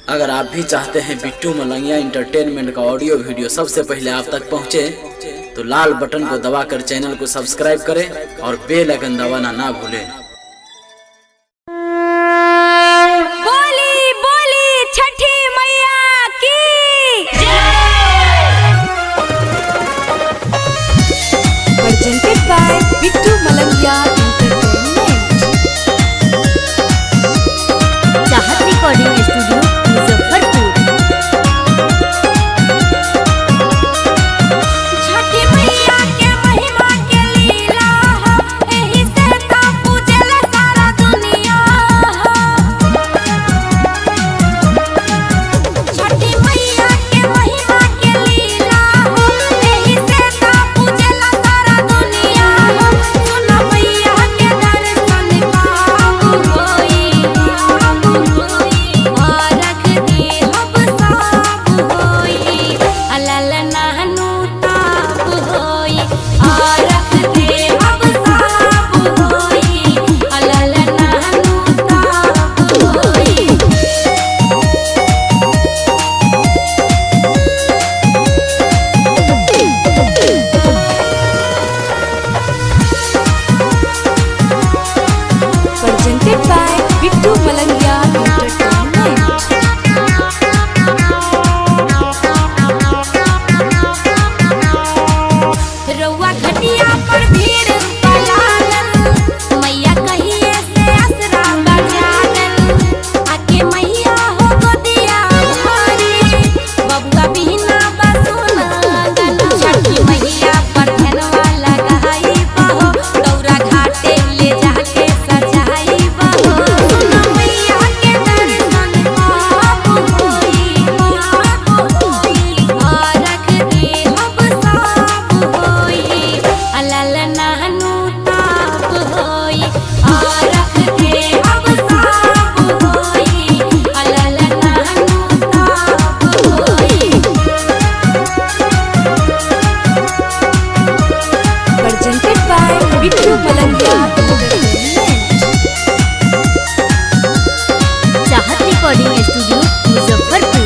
अगर आप भी चाहते हैं बिट्टू मलंगिया इंटरटेनमेंट का ऑडियो वीडियो सबसे पहले आप तक पहुंचे, तो लाल बटन को दबाकर चैनल को सब्सक्राइब करें और बेल आइकन दबाना ना भूलें। बोली बोली छठी मैया की presented by Bittu Malangiya entertainment, Chahat recording studio Muzaffarpur. Chhathi Maiya के महिमा के लीला हो, एही से तो पूजेला सारा दुनिया हो। छठी मैया के महिमा के लीला हो, एही से तो पूजेला सारा दुनिया हो। सुना मैया के दर्शन कब होई, और रख दी हब सब होई, अलल नानू ताप होई, और रख दे हब सब होई, अलल नानू ताप होई। Presented by Bittu Malangiya Entertainment। रउआ घटिया पर भीड़ पलागल, मैया कहिए से असरा बजागल। आके मैया हो गोदिया भरी, बबुआ बिना बसुना गल। छठी मैया पर धनवा लगाई बहो, दौरा घाटे ले जाके सजाई बहो। सुना मैया के दर्शन कब होई, और रख दे हब सब होई, अलल नानू ताप होई, और रख दे हब सब होई, अलल नानू ताप होई। Presented by Bittu Malangiya Entertainment, चाहत रिकॉर्डिंग स्टूडियो मुजफ्फरपुर।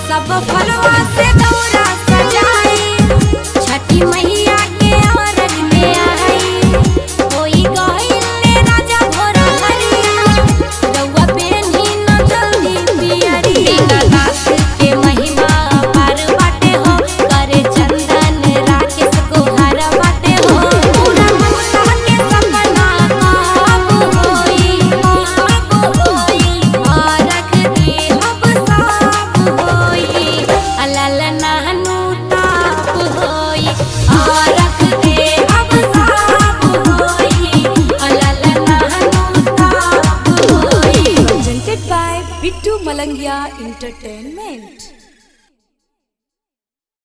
सब फलवा से दौरा सजाई, छठी मैया के अर्घ में आई। होई गइले राजा भोर हरिया, रउआ पेन्ही न जल्दी पियरिया। रात के महिमा पार बाटे हो, करे चंदन राकेश को हर बाटे हो। पूरा मनसा के सपना कब होई, और रख दे हब सब होई, अलल नानू ताप होई, और रख दे हब सब होई, अलल नानू ताप होई। Presented by Bittu Malangiya Entertainment।